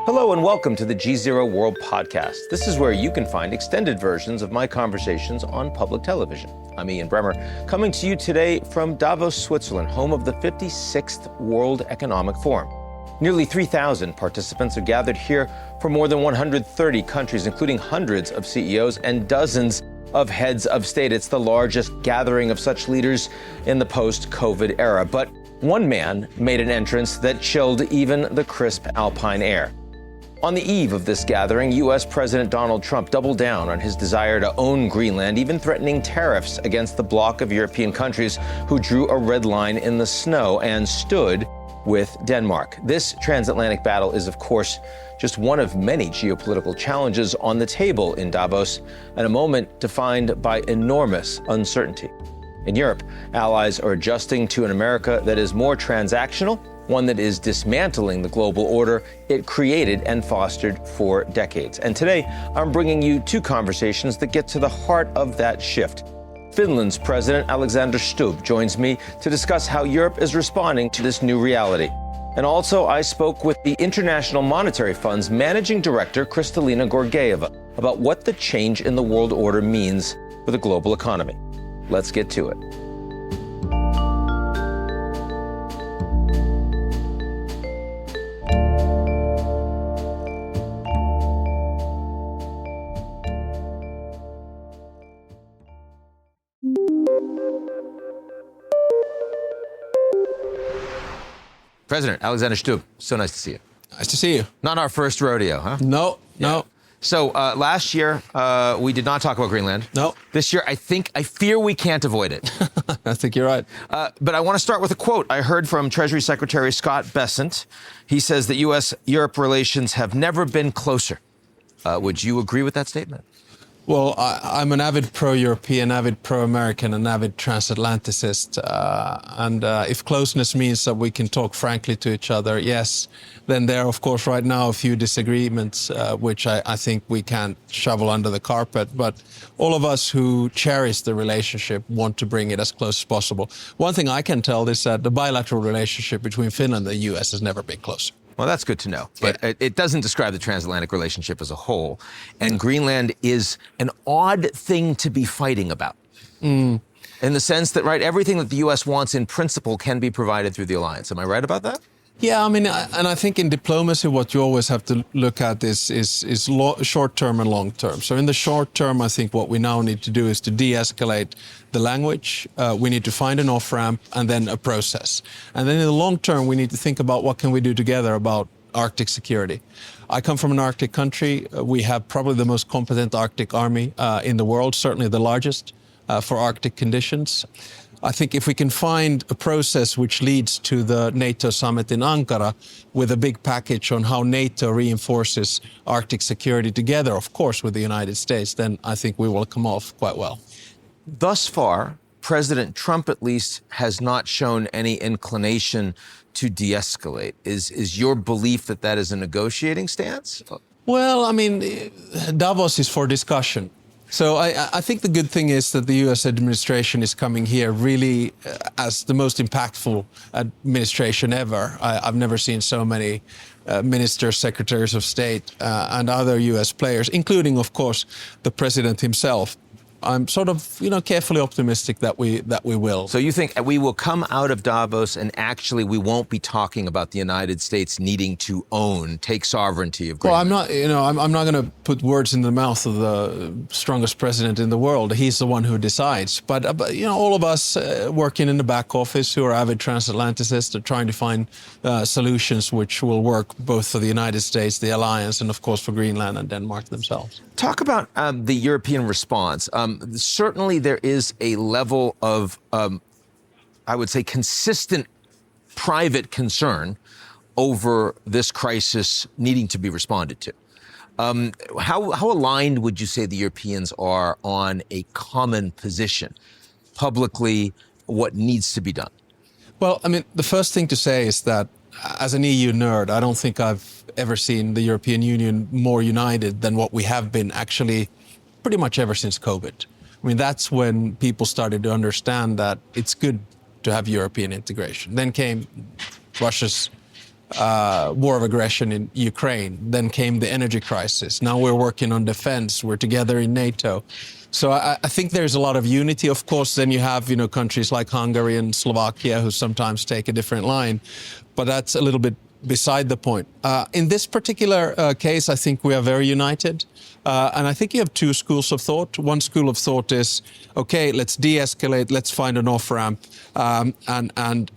Hello and welcome to the GZERO World Podcast. This is where you can find extended versions of my conversations on public television. I'm Ian Bremmer, coming to you today from Davos, Switzerland, home of the 56th World Economic Forum. Nearly 3,000 participants are gathered here from more than 130 countries, including hundreds of CEOs and dozens of heads of state. It's the largest gathering of such leaders in the post-COVID era. But one man made an entrance that chilled even the crisp alpine air. On the eve of this gathering, U.S. President Donald Trump doubled down on his desire to own Greenland, even threatening tariffs against the bloc of European countries who drew a red line in the snow and stood with Denmark. This transatlantic battle is, of course, just one of many geopolitical challenges on the table in Davos, and a moment defined by enormous uncertainty. In Europe, allies are adjusting to an America that is more transactional, one that is dismantling the global order it created and fostered for decades. And today, I'm bringing you two conversations that get to the heart of that shift. Finland's President Alexander Stubb joins me to discuss how Europe is responding to this new reality. And also, I spoke with the International Monetary Fund's Managing Director, Kristalina Georgieva, about what the change in the world order means for the global economy. Let's get to it. President Alexander Stubb, so nice to see you. Nice to see you. Not our first rodeo, huh? No. So last year, we did not talk about Greenland. No. This year, I fear we can't avoid it. I think you're right. But I want to start with a quote I heard from Treasury Secretary Scott Bessent. He says that U.S.-Europe relations have never been closer. Would you agree with that statement? Well, I'm an avid pro-European, avid pro-American, and avid transatlanticist. And if closeness means that we can talk frankly to each other, yes, then there are, of course, right now a few disagreements, which I think we can't shovel under the carpet. But all of us who cherish the relationship want to bring it as close as possible. One thing I can tell is that the bilateral relationship between Finland and the U.S. has never been closer. Well, that's good to know, but it doesn't describe the transatlantic relationship as a whole. And Greenland is an odd thing to be fighting about. In the sense that, right, everything that the U.S. wants in principle can be provided through the alliance. Am I right about that? Yeah, I mean, and I think in diplomacy, what you always have to look at is short-term and long-term. So in the short term, I think what we now need to do is to de-escalate the language. We need to find an off-ramp and then a process. And then in the long term, we need to think about what can we do together about Arctic security. I come from an Arctic country. We have probably the most competent Arctic army in the world, certainly the largest for Arctic conditions. I think if we can find a process which leads to the NATO summit in Ankara with a big package on how NATO reinforces Arctic security together, of course, with the United States, then I think we will come off quite well. Thus far, President Trump, at least, has not shown any inclination to de-escalate. Is your belief that that is a negotiating stance? Well, I mean, Davos is for discussion. So I think the good thing is that the U.S. administration is coming here really as the most impactful administration ever. I've never seen so many ministers, secretaries of state, and other U.S. players, including, of course, the president himself. I'm sort of, carefully optimistic that we will. So you think we will come out of Davos and actually we won't be talking about the United States needing to take sovereignty of Greenland? Well, I'm not going to put words in the mouth of the strongest president in the world. He's the one who decides. But all of us working in the back office who are avid transatlanticists are trying to find solutions which will work both for the United States, the alliance, and of course for Greenland and Denmark themselves. Talk about the European response. Certainly there is a level of, I would say, consistent private concern over this crisis needing to be responded to. How aligned would you say the Europeans are on a common position publicly, what needs to be done? Well, I mean, the first thing to say is that as an EU nerd, I don't think I've ever seen the European Union more united than what we have been actually pretty much ever since COVID. I mean, that's when people started to understand that it's good to have European integration. Then came Russia's war of aggression in Ukraine. Then came the energy crisis. Now we're working on defense. We're together in NATO. So I think there's a lot of unity. Of course, then you have, countries like Hungary and Slovakia who sometimes take a different line. But that's a little bit beside the point. In this particular case, I think we are very united. And I think you have two schools of thought. One school of thought is, okay, let's de-escalate, let's find an off-ramp and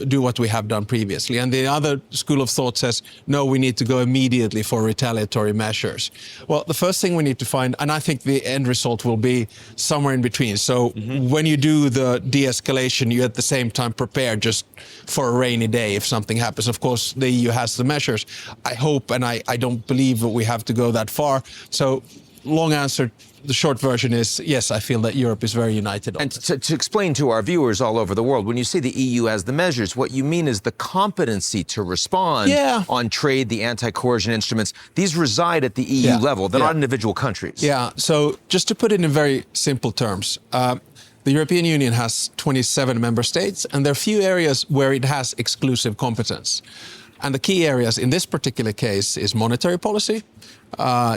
do what we have done previously. And the other school of thought says, no, we need to go immediately for retaliatory measures. Well, the first thing we need to find, and I think the end result will be somewhere in between. So when you do the de-escalation, you at the same time prepare just for a rainy day if something happens. Of course, the EU has the measures. I hope, and I don't believe that we have to go that far. So long answer, the short version is, yes, I feel that Europe is very united on And this. to explain to our viewers all over the world, when you say the EU has the measures, what you mean is the competency to respond on trade, the anti-coercion instruments. These reside at the EU level. They're not individual countries. Yeah, so just to put it in very simple terms, the European Union has 27 member states, and there are few areas where it has exclusive competence. And the key areas in this particular case is monetary policy,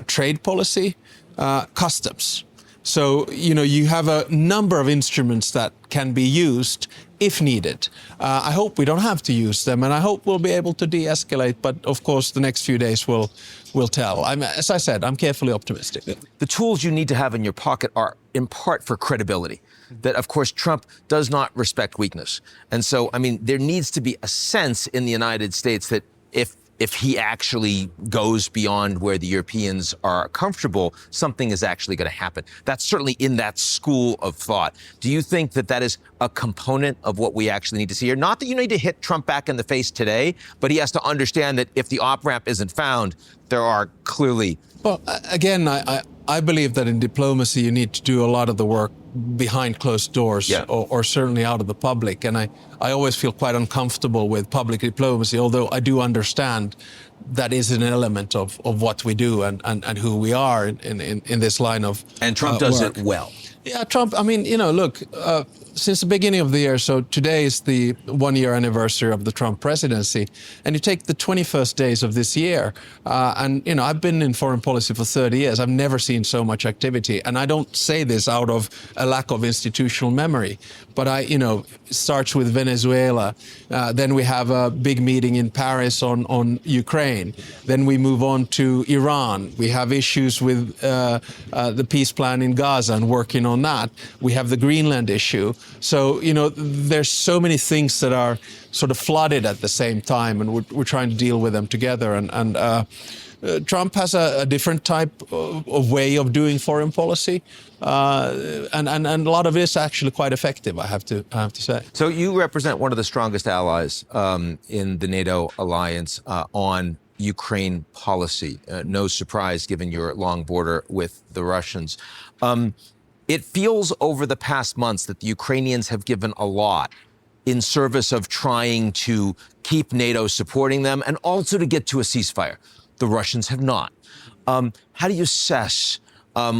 trade policy, customs. So, you have a number of instruments that can be used if needed. I hope we don't have to use them, and I hope we'll be able to de-escalate. But of course, the next few days will tell. As I said, I'm carefully optimistic. The tools you need to have in your pocket are in part for credibility. That, of course, Trump does not respect weakness. And so, there needs to be a sense in the United States that if he actually goes beyond where the Europeans are comfortable, something is actually going to happen. That's certainly in that school of thought. Do you think that that is a component of what we actually need to see here? Not that you need to hit Trump back in the face today, but he has to understand that if the op-ramp isn't found, there are clearly... Well, again, I believe that in diplomacy you need to do a lot of the work behind closed doors or certainly out of the public. And I always feel quite uncomfortable with public diplomacy, although I do understand that is an element of what we do and who we are in this line of And Trump does work. it well. Yeah, Trump, look, since the beginning of the year, so today is the 1-year anniversary of the Trump presidency, and you take the 21st days of this year, and, I've been in foreign policy for 30 years. I've never seen so much activity, and I don't say this out of a lack of institutional memory, but it starts with Venezuela, then we have a big meeting in Paris on Ukraine, then we move on to Iran, we have issues with the peace plan in Gaza and working on that, we have the Greenland issue. So, there's so many things that are sort of flooded at the same time, and we're trying to deal with them together. And Trump has a different type of way of doing foreign policy, and a lot of it is actually quite effective, I have to say. So you represent one of the strongest allies in the NATO alliance on Ukraine policy. No surprise, given your long border with the Russians. It feels over the past months that the Ukrainians have given a lot in service of trying to keep NATO supporting them and also to get to a ceasefire. The Russians have not. How do you assess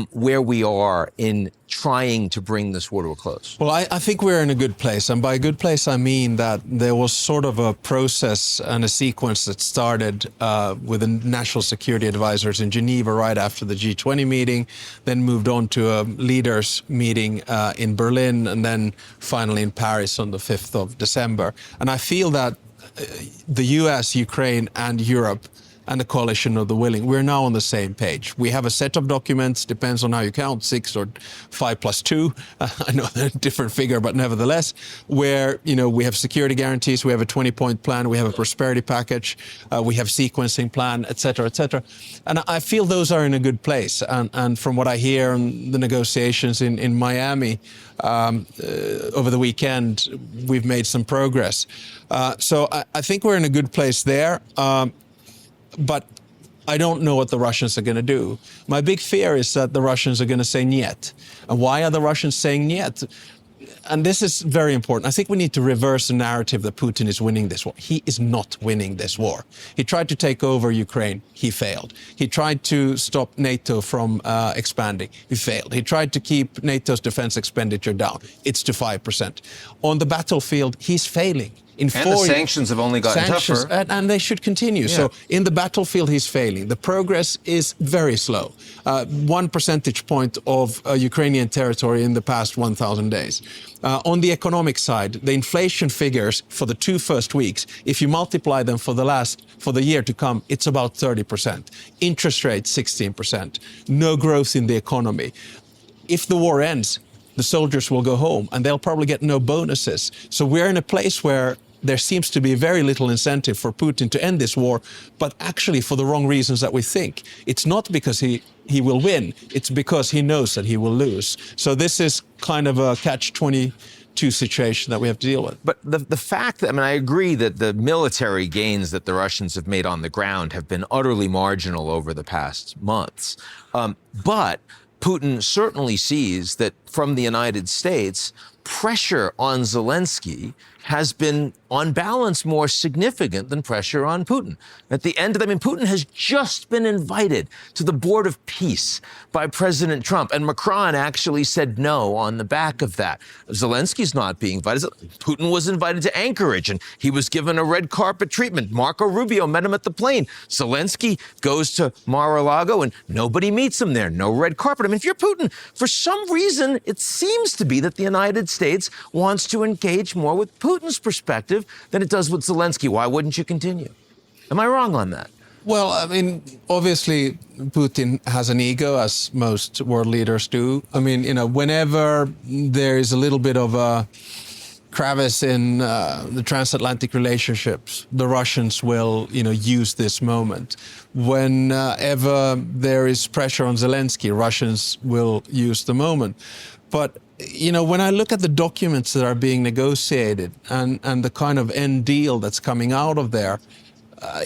where we are in trying to bring this war to a close? Well, I think we're in a good place. And by a good place, I mean that there was sort of a process and a sequence that started with the national security advisors in Geneva right after the G20 meeting, then moved on to a leaders meeting in Berlin, and then finally in Paris on the 5th of December. And I feel that the US, Ukraine, and Europe and the coalition of the willing, we're now on the same page. We have a set of documents, depends on how you count, 6 or 5 plus 2. I know they're a different figure, but nevertheless, where, we have security guarantees, we have a 20-point plan, we have a prosperity package, we have sequencing plan, et cetera, et cetera. And I feel those are in a good place. And from what I hear in the negotiations in Miami over the weekend, we've made some progress. So I think we're in a good place there. But I don't know what the Russians are going to do. My big fear is that the Russians are going to say niet. And why are the Russians saying niet? And this is very important. I think we need to reverse the narrative that Putin is winning this war. He is not winning this war. He tried to take over Ukraine. He failed. He tried to stop NATO from expanding. He failed. He tried to keep NATO's defense expenditure down. It's to 5%. On the battlefield, he's failing. In and the sanctions have only gotten tougher. And they should continue. Yeah. So in the battlefield, he's failing. The progress is very slow. 1 percentage point of Ukrainian territory in the past 1,000 days. On the economic side, the inflation figures for the 2 first weeks, if you multiply them for the year to come, it's about 30%. Interest rate, 16%. No growth in the economy. If the war ends, the soldiers will go home and they'll probably get no bonuses. So we're in a place where there seems to be very little incentive for Putin to end this war, but actually for the wrong reasons that we think. It's not because he will win, it's because he knows that he will lose. So this is kind of a catch-22 situation that we have to deal with. But the fact that, I mean, I agree that the military gains that the Russians have made on the ground have been utterly marginal over the past months. But Putin certainly sees that from the United States, pressure on Zelensky has been, on balance, more significant than pressure on Putin. At the end of it, I mean, Putin has just been invited to the Board of Peace by President Trump, and Macron actually said no on the back of that. Zelensky's not being invited. Putin was invited to Anchorage, and he was given a red carpet treatment. Marco Rubio met him at the plane. Zelensky goes to Mar-a-Lago, and nobody meets him there. No red carpet. I mean, if you're Putin, for some reason, it seems to be that the United States wants to engage more with Putin's perspective than it does with Zelensky. Why wouldn't you continue? Am I wrong on that? Well, I mean, obviously, Putin has an ego, as most world leaders do. I mean, you know, whenever there is a little bit of a crevice in the transatlantic relationships, the Russians will, you know, use this moment. Whenever there is pressure on Zelensky, Russians will use the moment. But you know, when I look at the documents that are being negotiated and the kind of end deal that's coming out of there,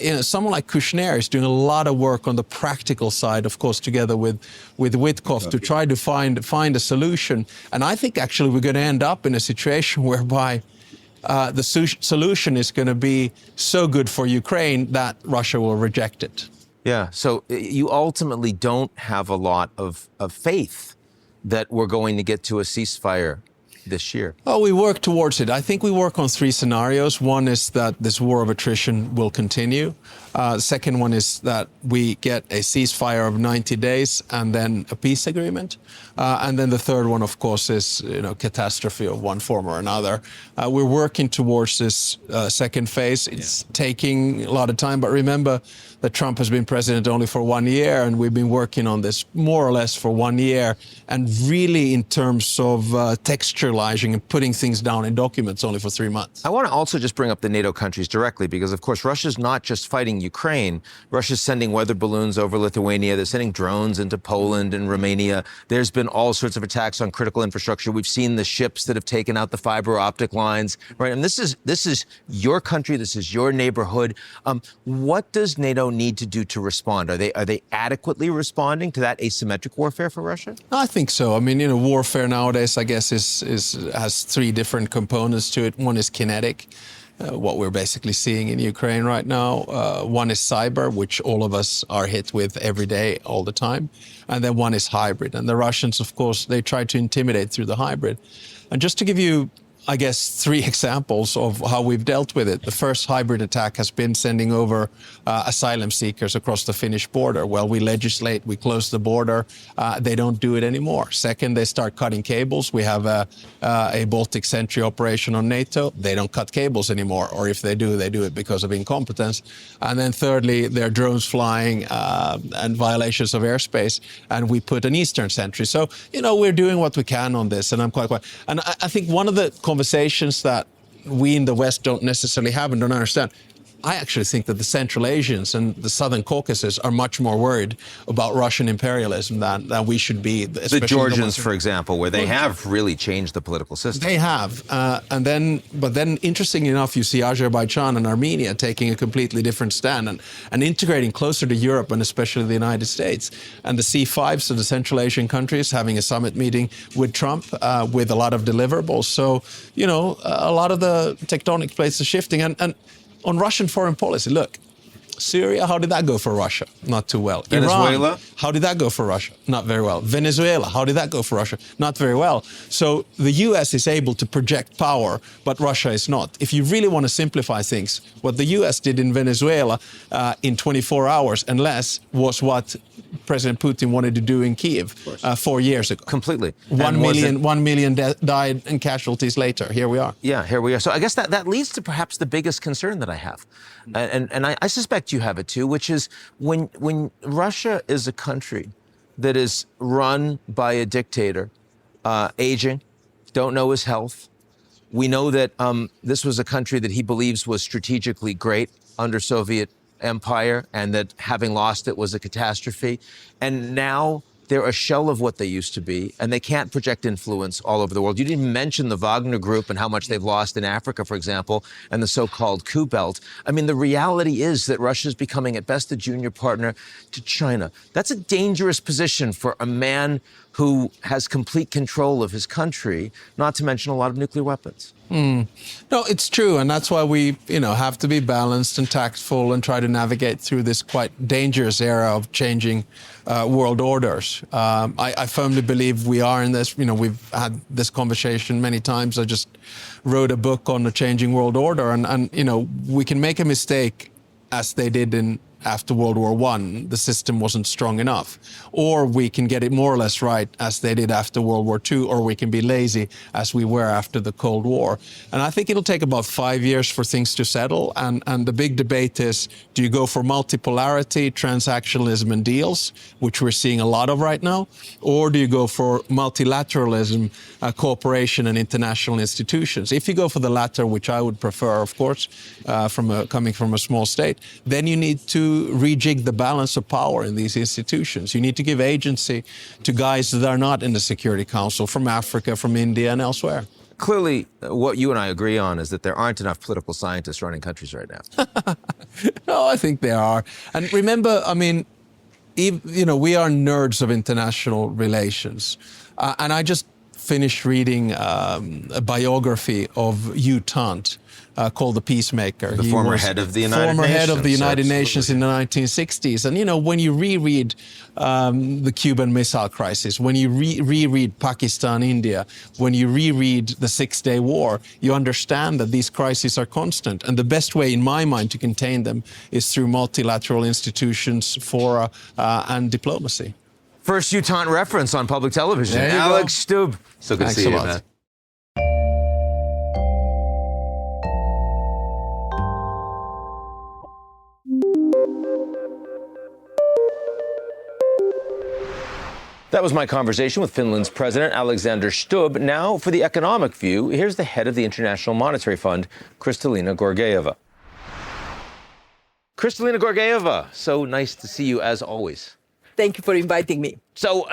you know, someone like Kushner is doing a lot of work on the practical side, of course, together with Witkoff to try to find a solution. And I think actually we're going to end up in a situation whereby the solution is going to be so good for Ukraine that Russia will reject it. Yeah, so you ultimately don't have a lot of faith that we're going to get to a ceasefire this year? Oh, we work towards it. I think we work on 3 scenarios. One is that this war of attrition will continue. The second one is that we get a ceasefire of 90 days and then a peace agreement. And then the third one, of course, is, you know, catastrophe of one form or another. We're working towards this second phase. It's taking a lot of time, but remember that Trump has been president only for 1 year, and we've been working on this more or less for 1 year, and really in terms of textualizing and putting things down in documents only for 3 months. I want to also just bring up the NATO countries directly, because of course Russia's not just fighting Ukraine. Russia's sending weather balloons over Lithuania. They're sending drones into Poland and Romania. There's been all sorts of attacks on critical infrastructure. We've seen the ships that have taken out the fiber optic lines, right? And this is your country. This is your neighborhood. What does NATO need to do to respond? Are they adequately responding to that asymmetric warfare for Russia? I think so. I mean, you know, warfare nowadays, I guess, has 3 different components to it. One is kinetic, what we're basically seeing in Ukraine right now. One is cyber, which all of us are hit with every day, all the time. And then one is hybrid. And the Russians, of course, they try to intimidate through the hybrid. And just to give you, I guess, 3 examples of how we've dealt with it. The first hybrid attack has been sending over asylum seekers across the Finnish border. Well, we legislate, we close the border. They don't do it anymore. Second, they start cutting cables. We have a Baltic Sentry operation on NATO. They don't cut cables anymore, or if they do it because of incompetence. And then thirdly, there are drones flying and violations of airspace, and we put an Eastern Sentry. So, you know, we're doing what we can on this, and I'm quite. And I think one of the conversations that we in the West don't necessarily have and don't understand. I actually think that the Central Asians and the Southern Caucasus are much more worried about Russian imperialism than we should be. The Georgians, for example, where they have really changed the political system. They have. But then, interestingly enough, you see Azerbaijan and Armenia taking a completely different stand and integrating closer to Europe and especially the United States. And the C5, so the Central Asian countries, having a summit meeting with Trump with a lot of deliverables. So, you know, a lot of the tectonic plates are shifting. And on Russian foreign policy, look, Syria, how did that go for Russia? Not too well. Venezuela? Iran, how did that go for Russia? Not very well. Venezuela, how did that go for Russia? Not very well. So the US is able to project power, but Russia is not. If you really want to simplify things, what the US did in Venezuela in 24 hours and less was what President Putin wanted to do in Kiev 4 years ago. Completely. 1 million died and casualties later. Here we are. Yeah, here we are. So I guess that leads to perhaps the biggest concern that I have. And I suspect you have it too, which is when Russia is a country that is run by a dictator, aging, don't know his health. We know that this was a country that he believes was strategically great under Soviet empire, and that having lost it was a catastrophe. And now they're a shell of what they used to be, and they can't project influence all over the world. You didn't mention the Wagner Group and how much they've lost in Africa, for example, and the so-called coup belt. I mean, the reality is that Russia is becoming, at best, a junior partner to China. That's a dangerous position for a man who has complete control of his country, not to mention a lot of nuclear weapons. No, it's true, and that's why we, have to be balanced and tactful and try to navigate through this quite dangerous era of changing world orders. I firmly believe we are in this. We've had this conversation many times. I just wrote a book on the changing world order, and we can make a mistake, as they did after World War I, the system wasn't strong enough. Or we can get it more or less right, as they did after World War II, or we can be lazy, as we were after the Cold War. And I think it'll take about 5 years for things to settle. And the big debate is, do you go for multipolarity, transactionalism, and deals, which we're seeing a lot of right now? Or do you go for multilateralism, cooperation, and international institutions? If you go for the latter, which I would prefer, of course, coming from a small state, then you need to rejig the balance of power in these institutions. You need to give agency to guys that are not in the Security Council, from Africa, from India, and elsewhere. Clearly, what you and I agree on is that there aren't enough political scientists running countries right now. No, I think there are. And remember, we are nerds of international relations. And I just finished reading a biography of Hugh Tant, called The Peacemaker. The former head of the United Nations. Former head of the United Nations in the 1960s. And, when you reread the Cuban Missile Crisis, when you reread Pakistan, India, when you reread the Six-Day War, you understand that these crises are constant. And the best way, in my mind, to contain them is through multilateral institutions, fora, and diplomacy. First Hugh Tant reference on public television. Alex Stubb. So good to see you, man. That was my conversation with Finland's President Alexander Stubb. Now, for the economic view, here's the head of the International Monetary Fund, Kristalina Georgieva. Kristalina Georgieva, so nice to see you as always. Thank you for inviting me. So,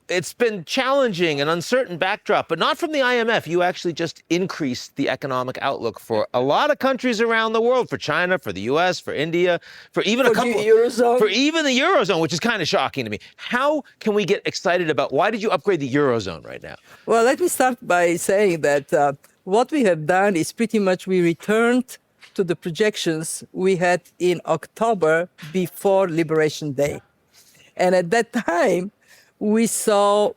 it's been challenging and uncertain backdrop, but not from the IMF. You actually just increased the economic outlook for a lot of countries around the world, for China, for the US, for India, for even the Eurozone. For even the Eurozone, which is kind of shocking to me. How can we get excited about, why did you upgrade the Eurozone right now? Well, let me start by saying that what we have done is pretty much we returned to the projections we had in October before Liberation Day. And at that time, we saw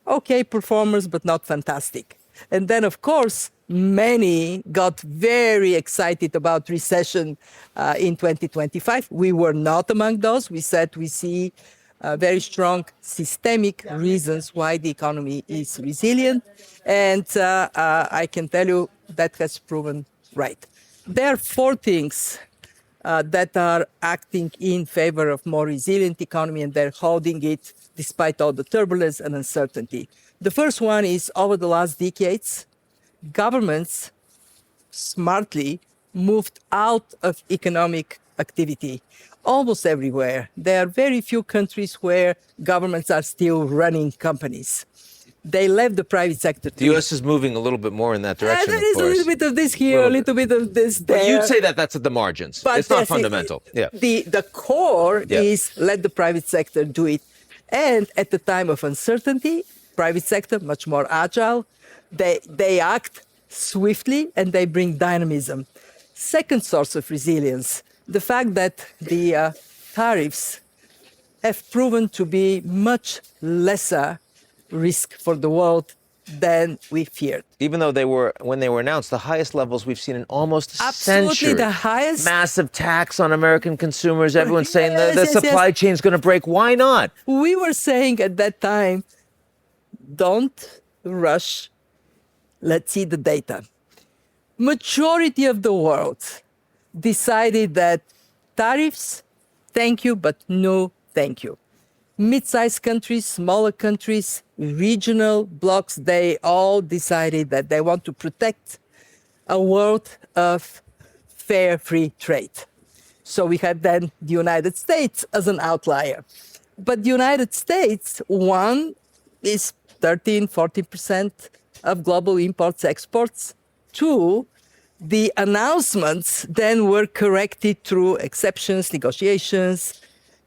okay performance, but not fantastic. And then, of course, many got very excited about recession in 2025. We were not among those. We said we see very strong systemic reasons why the economy is resilient. And I can tell you that has proven right. There are 4 things that are acting in favor of more resilient economy, and they're holding it despite all the turbulence and uncertainty. The first one is, over the last decades, governments smartly moved out of economic activity almost everywhere. There are very few countries where governments are still running companies. They left the private sector. The U.S. is moving a little bit more in that direction, there is a little bit of this here, a little bit of this there. But you'd say that that's at the margins. But it's not fundamental. The core is let the private sector do it. And at the time of uncertainty, private sector, much more agile, they act swiftly and they bring dynamism. Second source of resilience, the fact that the tariffs have proven to be much lesser risk for the world than we feared. Even though when they were announced, the highest levels we've seen in almost a Absolutely century. the highest. Massive tax on American consumers. Everyone's saying the Yes, supply yes. chain's going to break. Why not? We were saying at that time, don't rush. Let's see the data. Majority of the world decided that tariffs, thank you, but no thank you. Mid-sized countries, smaller countries, regional blocs, they all decided that they want to protect a world of fair, free trade. So we had then the United States as an outlier. But the United States, one, is 13-14% of global imports, exports. Two, the announcements then were corrected through exceptions, negotiations,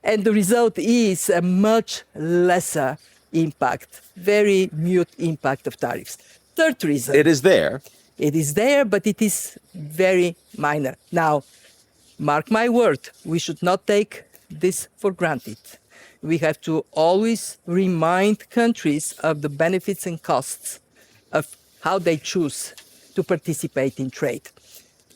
and the result is a much lesser impact, very mute impact of tariffs. Third reason. It is there. It is there, but it is very minor. Now, mark my word, we should not take this for granted. We have to always remind countries of the benefits and costs of how they choose to participate in trade.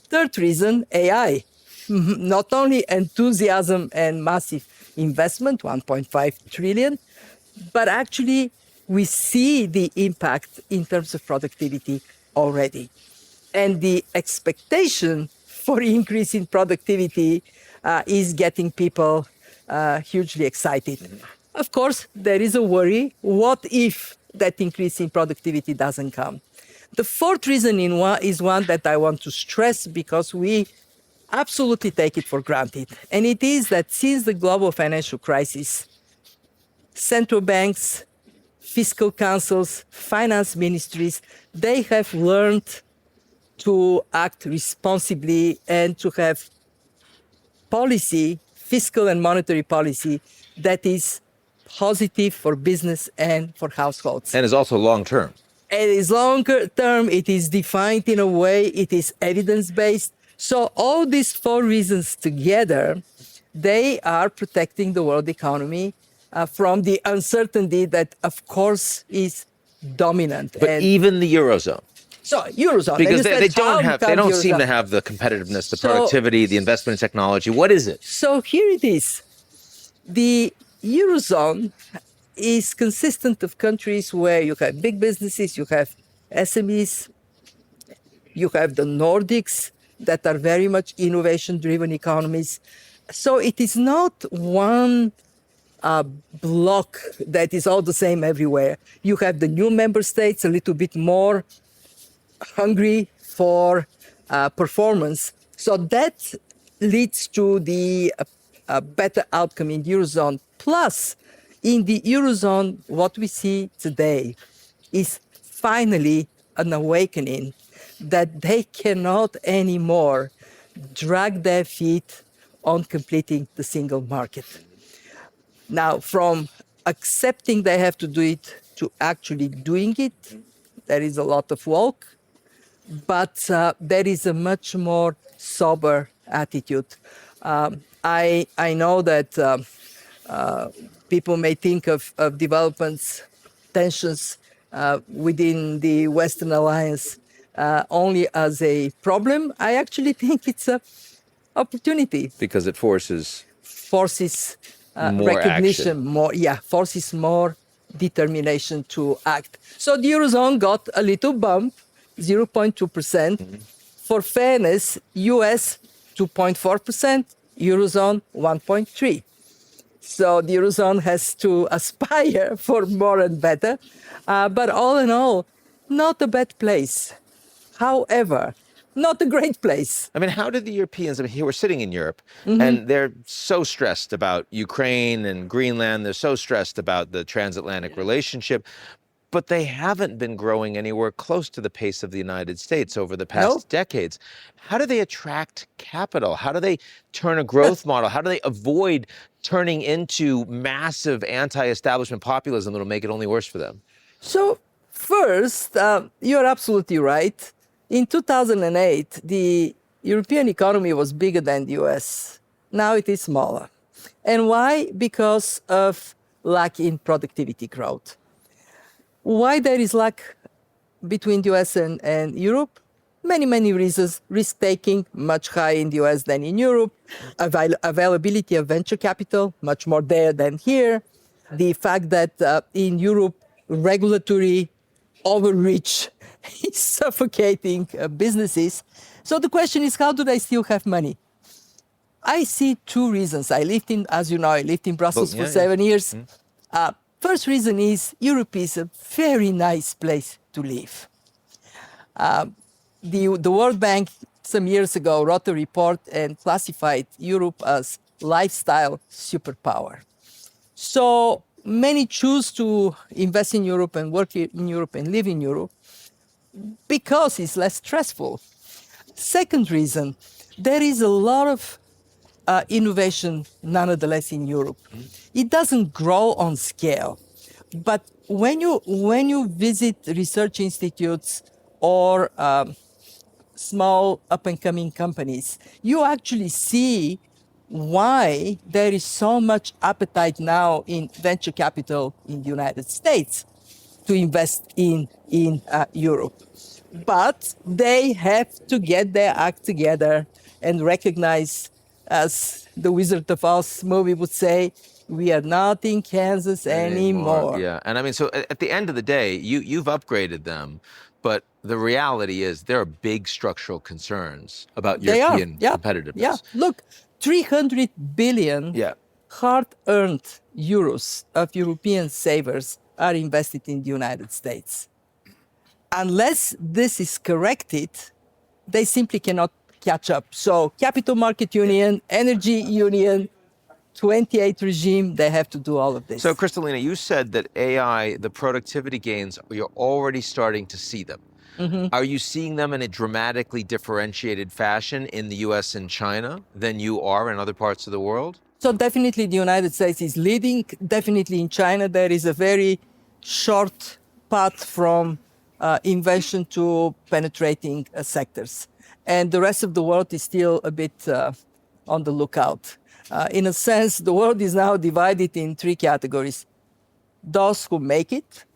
Third reason, AI. Not only enthusiasm and massive investment, 1.5 trillion, but actually we see the impact in terms of productivity already. And the expectation for increase in productivity is getting people hugely excited. Of course, there is a worry. What if that increase in productivity doesn't come? The fourth reason is one that I want to stress because we absolutely take it for granted. And it is that since the global financial crisis, central banks, fiscal councils, finance ministries, they have learned to act responsibly and to have policy, fiscal and monetary policy, that is positive for business and for households. And is also long-term. It is longer term, it is defined in a way, it is evidence-based. So all these four reasons together, they are protecting the world economy from the uncertainty that, of course, is dominant. But And even the Eurozone. so Eurozone. Because and you they said, don't seem Eurozone? to have the competitiveness, the productivity, the investment in technology. What is it? So here it is. The Eurozone is consistent of countries where you have big businesses, you have SMEs, you have the Nordics that are very much innovation-driven economies. So it is not one block that is all the same everywhere. You have the new member states a little bit more hungry for performance. So that leads to the better outcome in the Eurozone. Plus, in the Eurozone, what we see today is finally an awakening that they cannot anymore drag their feet on completing the single market. Now, from accepting they have to do it to actually doing it, there is a lot of walk, but there is a much more sober attitude. I know that people may think of developments, tensions within the Western Alliance only as a problem. I actually think it's an opportunity. Because it forces more recognition, action. Forces more determination to act. So the Eurozone got a little bump, 0.2%. For fairness, US 2.4%, Eurozone 1.3%. So the Eurozone has to aspire for more and better. But all in all, not a bad place. However, not a great place. I mean, how did the Europeans, I mean, here we're sitting in Europe, and they're so stressed about Ukraine and Greenland. They're so stressed about the transatlantic relationship. But they haven't been growing anywhere close to the pace of the United States over the past decades. How do they attract capital? How do they turn a growth model? How do they avoid turning into massive anti-establishment populism that'll make it only worse for them? So first, you're absolutely right. In 2008, the European economy was bigger than the US. Now it is smaller. And why? Because of lack in productivity growth. Why there is lack between the US and Europe? Many reasons. Risk-taking, much higher in the US than in Europe. Availability of venture capital, much more there than here. The fact that in Europe, regulatory overreach is suffocating businesses. So the question is, how do they still have money? I see two reasons. As you know, I lived in Brussels for 7 years. First reason is Europe is a very nice place to live. The World Bank some years ago wrote a report and classified Europe as lifestyle superpower. So many choose to invest in Europe and work in Europe and live in Europe because it's less stressful. Second reason, there is a lot of innovation nonetheless in Europe. It doesn't grow on scale, but when you visit research institutes or small up-and-coming companies, you actually see why there is so much appetite now in venture capital in the United States to invest in Europe. But they have to get their act together and recognize, as the Wizard of Oz movie would say, we are not in Kansas anymore. Yeah, and I mean, so at the end of the day, you've upgraded them, but the reality is there are big structural concerns about European competitiveness. Yeah, look, 300 billion hard-earned euros of European savers are invested in the United States. Unless this is corrected, they simply cannot catch up. So capital market union, energy union, 28 regime, they have to do all of this. So Kristalina, you said that AI, the productivity gains, you're already starting to see them. Are you seeing them in a dramatically differentiated fashion in the US and China than you are in other parts of the world? So definitely the United States is leading. Definitely in China, there is a very short path from invention to penetrating sectors. And the rest of the world is still a bit on the lookout. In a sense, the world is now divided in three categories. Those who make it.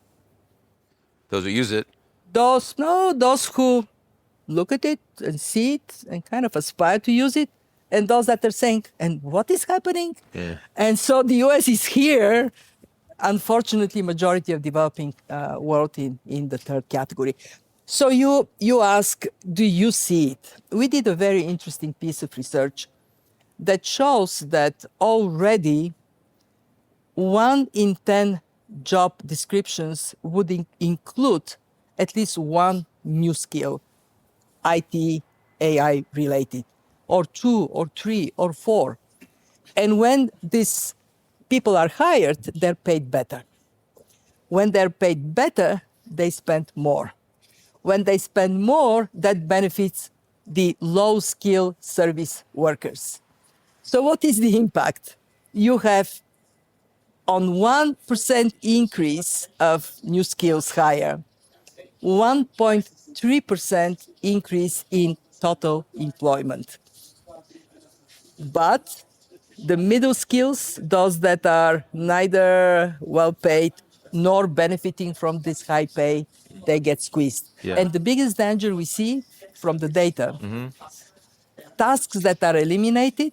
Those who use it. Those who look at it and see it and kind of aspire to use it. And those that are saying, and what is happening? Yeah. And so the US is here. Unfortunately, majority of developing world in the third category. So you ask, do you see it? We did a very interesting piece of research that shows that already 1 in 10 job descriptions would include at least one new skill, IT, AI related, or 2 or 3 or 4. And when these people are hired, they're paid better. When they're paid better, they spend more. When they spend more, that benefits the low-skill service workers. So what is the impact? You have on 1% increase of new skills hire, 1.3% increase in total employment. But the middle skills, those that are neither well paid nor benefiting from this high pay, they get squeezed. Yeah. And the biggest danger we see from the data, tasks that are eliminated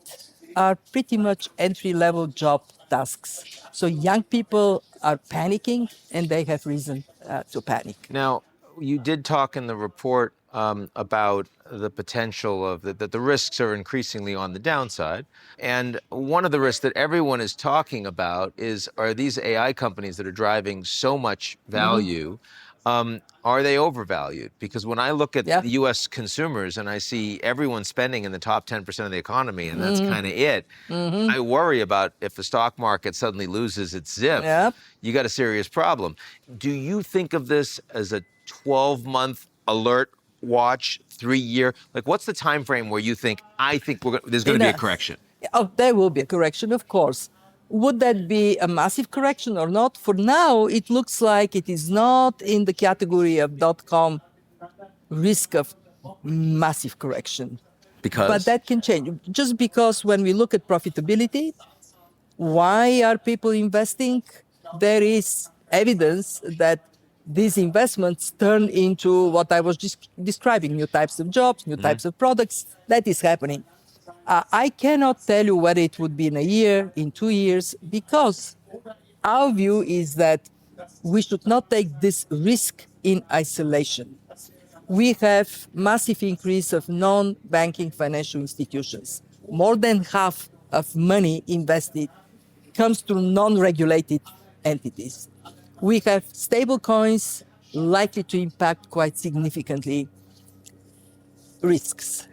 are pretty much entry-level job tasks. So young people are panicking, and they have reason to panic. Now, you did talk in the report about the potential of that the risks are increasingly on the downside. And one of the risks that everyone is talking about are these AI companies that are driving so much value, are they overvalued? Because when I look at the U.S. consumers and I see everyone spending in the top 10% of the economy, and that's kind of it, I worry about if the stock market suddenly loses its zip, you got a serious problem. Do you think of this as a 12-month alert, watch, 3-year? Like, what's the time frame where you think, there's going to be a correction? Oh, there will be a correction, of course. Would that be a massive correction or not? For now, it looks like it is not in the category of .com risk of massive correction. Because? But that can change. Just because when we look at profitability, why are people investing? There is evidence that these investments turn into what I was just describing, new types of jobs, new types of products. That is happening. I cannot tell you whether it would be in a year, in 2 years, because our view is that we should not take this risk in isolation. We have massive increase of non-banking financial institutions. More than half of money invested comes through non-regulated entities. We have stable coins likely to impact quite significantly risks.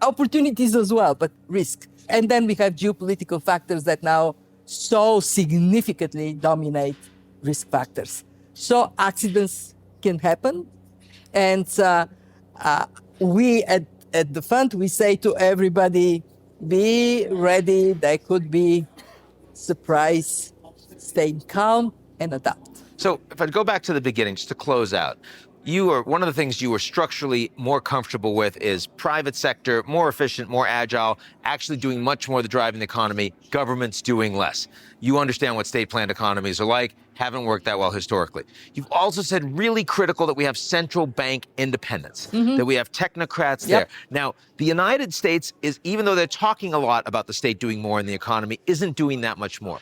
Opportunities as well, but risk. And then we have geopolitical factors that now so significantly dominate risk factors. So accidents can happen. And we at the fund, we say to everybody, be ready, there could be surprise, stay calm and adapt. So if I go back to the beginning, just to close out, one of the things you were structurally more comfortable with is private sector, more efficient, more agile, actually doing much more of the driving the economy, governments doing less. You understand what state-planned economies are like, haven't worked that well historically. You've also said really critical that we have central bank independence, that we have technocrats there. Now, the United States is, even though they're talking a lot about the state doing more in the economy, isn't doing that much more.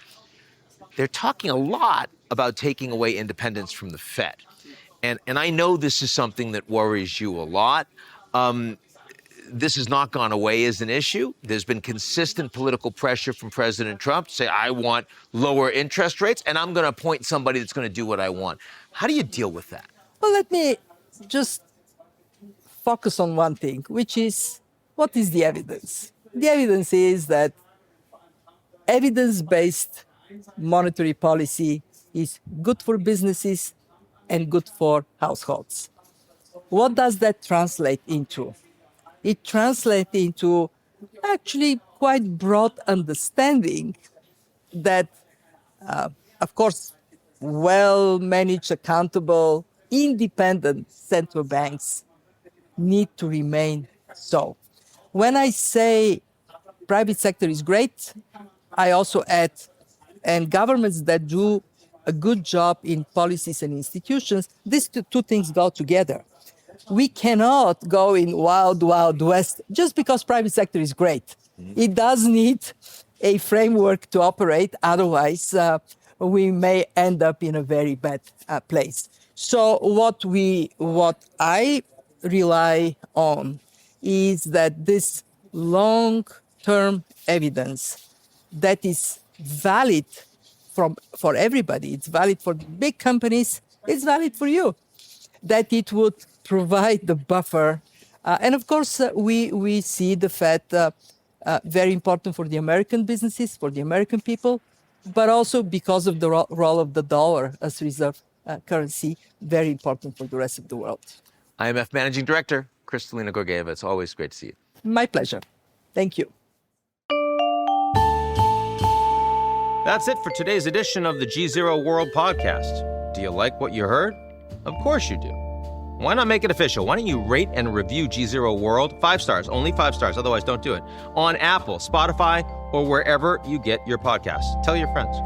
They're talking a lot about taking away independence from the Fed. And I know this is something that worries you a lot. This has not gone away as an issue. There's been consistent political pressure from President Trump to say, I want lower interest rates, and I'm going to appoint somebody that's going to do what I want. How do you deal with that? Well, let me just focus on one thing, which is, what is the evidence? The evidence is that evidence-based monetary policy is good for businesses and good for households. What does that translate into? It translates into actually quite broad understanding that, of course, well-managed, accountable, independent central banks need to remain so. When I say private sector is great, I also add, and governments that do a good job in policies and institutions, these two things go together. We cannot go in wild, wild west just because private sector is great. It does need a framework to operate, otherwise we may end up in a very bad place. So what I rely on is that this long-term evidence that is valid for everybody. It's valid for big companies. It's valid for you. That it would provide the buffer. And of course, we see the Fed very important for the American businesses, for the American people, but also because of the role of the dollar as reserve currency, very important for the rest of the world. IMF Managing Director, Kristalina Georgieva. It's always great to see you. My pleasure. Thank you. That's it for today's edition of the GZERO World Podcast. Do you like what you heard? Of course you do. Why not make it official? Why don't you rate and review GZERO World? 5 stars, only 5 stars, otherwise don't do it. On Apple, Spotify, or wherever you get your podcasts. Tell your friends.